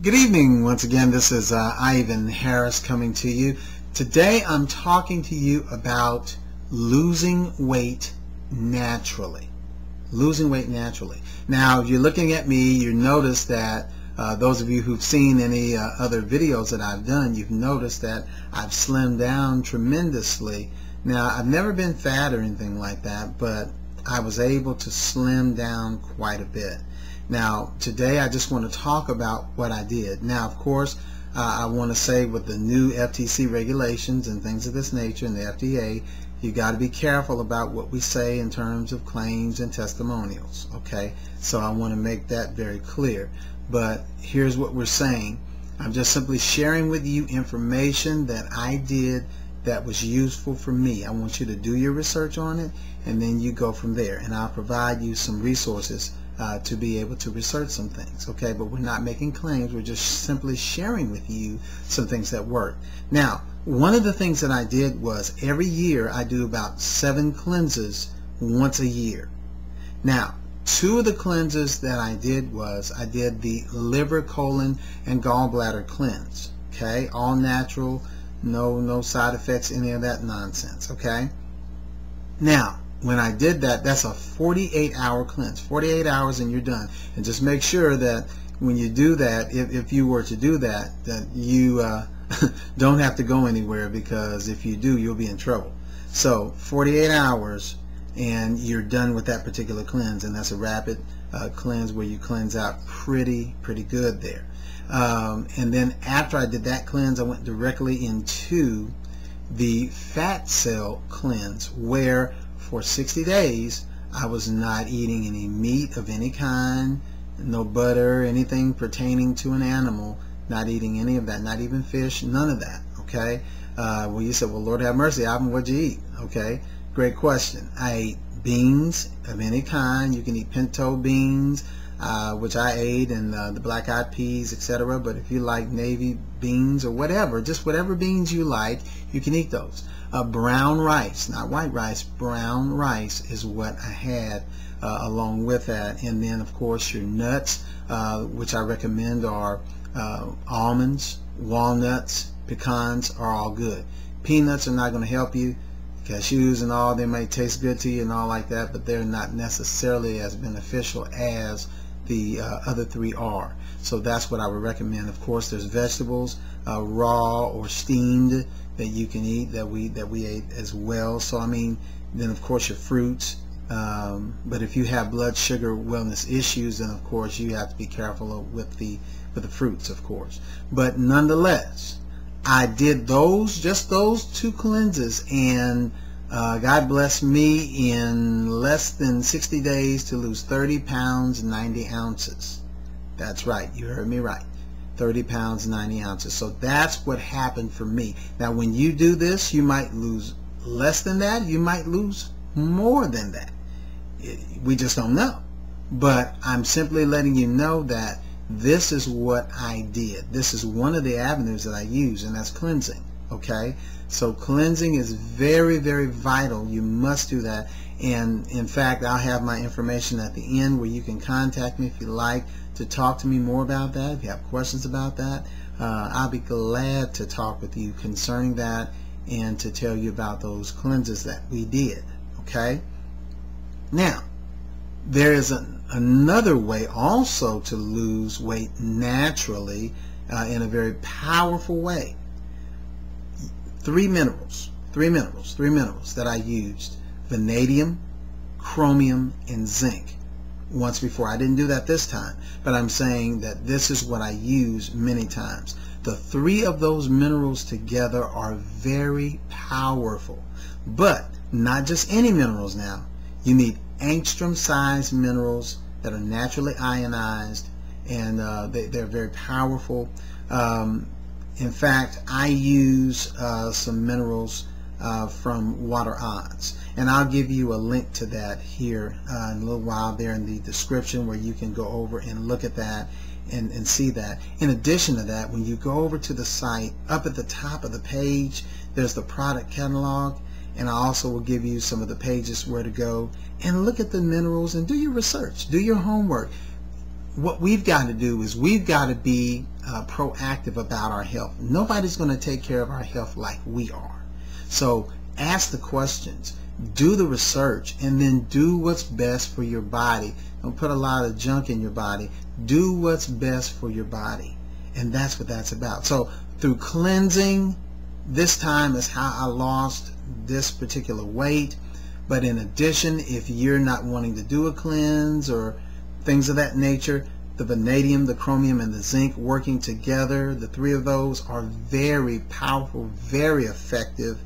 Good evening. Once again, this is Ivan Harris coming to you. Today I'm talking to you about losing weight naturally. Losing weight naturally. Now, if you're looking at me, you notice that those of you who've seen any other videos that I've done, you've noticed that I've slimmed down tremendously. Now, I've never been fat or anything like that, but I was able to slim down quite a bit. Now, today I just want to talk about what I did. Now, of course, I want to say with the new FTC regulations and things of this nature and the FDA, you got to be careful about what we say in terms of claims and testimonials. Okay, so I want to make that very clear. But here's what we're saying. I'm just simply sharing with you information that I did that was useful for me. I want you to do your research on it, and then you go from there. And I'll provide you some resources to be able to research some things. Okay, but we're not making claims. We're just simply sharing with you some things that work. Now, one of the things that I did was every year I do about 7 cleanses once a year. Now, 2 of the cleanses that I did was I did the liver, colon, and gallbladder cleanse. Okay, all natural, no side effects, any of that nonsense. Okay, now when I did that, that's a 48-hour cleanse. 48 hours and you're done. And just make sure that when you do that, if you were to do that, that you don't have to go anywhere, because if you do, you'll be in trouble. So 48 hours and you're done with that particular cleanse, and that's a rapid cleanse where you cleanse out pretty good there. And then after I did that cleanse, I went directly into the fat cell cleanse, where for 60 days I was not eating any meat of any kind, no butter, anything pertaining to an animal, not eating any of that, not even fish, none of that. Okay, well, you said, well, Lord have mercy, Alvin, what'd you eat? Okay, great question. I ate beans of any kind. You can eat pinto beans, which I ate, and the black-eyed peas, etc. But if you like navy beans or whatever, just whatever beans you like, you can eat those. Brown rice, not white rice, brown rice is what I had along with that. And then, of course, your nuts, which I recommend are almonds, walnuts, pecans are all good. Peanuts are not going to help you. Cashews and all, they may taste good to you and all like that, but they're not necessarily as beneficial as the other 3 are. So that's what I would recommend. Of course, there's vegetables, raw or steamed, that you can eat, that we ate as well. So I mean, then of course your fruits. But if you have blood sugar wellness issues, then of course you have to be careful with the fruits, of course. But nonetheless, I did just those 2 cleanses, and God bless me, in less than 60 days to lose 30 pounds 90 ounces. That's right, you heard me right. 30 pounds 90 ounces. So that's what happened for me. Now, when you do this, you might lose less than that, you might lose more than that. We just don't know. But I'm simply letting you know that this is what I did. This is one of the avenues that I use, and that's cleansing. Okay, so cleansing is very vital. You must do that. And in fact, I'll have my information at the end where you can contact me if you like to talk to me more about that. If you have questions about that, I'll be glad to talk with you concerning that and to tell you about those cleanses that we did. Okay, now there is another way also to lose weight naturally in a very powerful way. 3 minerals that I used: vanadium, chromium, and zinc. Once before. I didn't do that this time, but I'm saying that this is what I use many times. The 3 of those minerals together are very powerful, but not just any minerals now. You need angstrom-sized minerals that are naturally ionized, and they're very powerful. In fact, I use some minerals from Water Odds, and I'll give you a link to that here in a little while there in the description, where you can go over and look at that and see that. In addition to that, when you go over to the site, up at the top of the page there's the product catalog, and I also will give you some of the pages where to go and look at the minerals and do your research, do your homework. what we've got to do is we've got to be proactive about our health. Nobody's going to take care of our health like we are. So ask the questions, do the research, and then do what's best for your body. Don't put a lot of junk in your body. Do what's best for your body. And that's what that's about. So through cleansing, this time is how I lost this particular weight. But in addition, if you're not wanting to do a cleanse or things of that nature, the vanadium, the chromium, and the zinc working together, the three of those are very powerful, very effective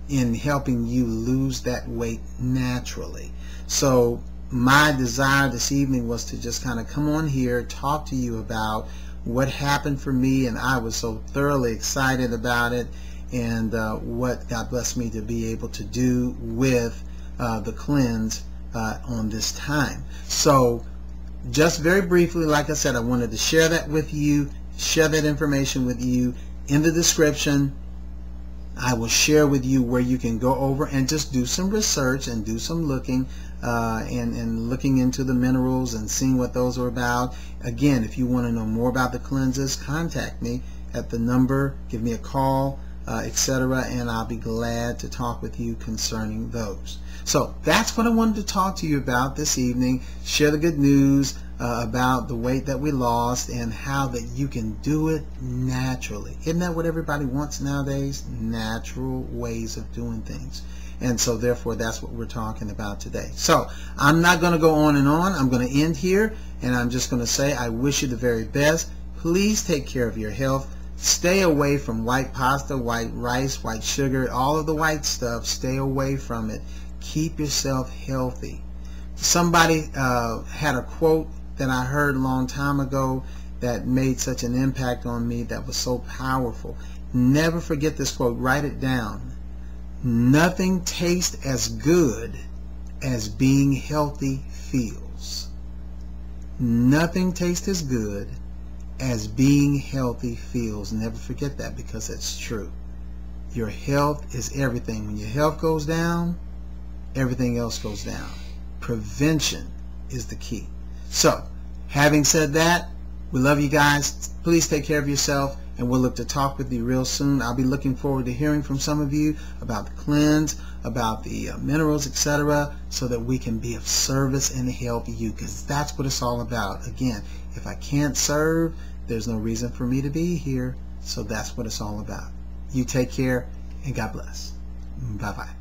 in helping you lose that weight naturally. So my desire this evening was to just kind of come on here, talk to you about what happened for me, and I was so thoroughly excited about it, and what God blessed me to be able to do with the cleanse on this time. So just very briefly, like I said, I wanted to share that with you, share that information with you. In the description, I will share with you where you can go over and just do some research and do some looking and looking into the minerals and seeing what those are about. Again, if you want to know more about the cleanses, contact me at the number, give me a call, etc., and I'll be glad to talk with you concerning those. So that's what I wanted to talk to you about this evening. Share the good news about the weight that we lost and how that you can do it naturally. Isn't that what everybody wants nowadays? Natural ways of doing things. And so therefore that's what we're talking about today. So I'm not going to go on and on. I'm going to end here, and I'm just going to say I wish you the very best. Please take care of your health. Stay away from white pasta, white rice, white sugar, all of the white stuff. Stay away from it. Keep yourself healthy. Somebody had a quote that I heard a long time ago that made such an impact on me, that was so powerful. Never forget this quote. Write it down. Nothing tastes as good as being healthy feels. Nothing tastes as good as being healthy feels. Never forget that, because it's true. Your health is everything. When your health goes down, everything else goes down. Prevention is the key. So, having said that, we love you guys. Please take care of yourself, and we'll look to talk with you real soon. I'll be looking forward to hearing from some of you about the cleanse, about the minerals, etc., so that we can be of service and help you, because that's what it's all about. Again, if I can't serve, there's no reason for me to be here. So that's what it's all about. You take care, and God bless. Bye-bye.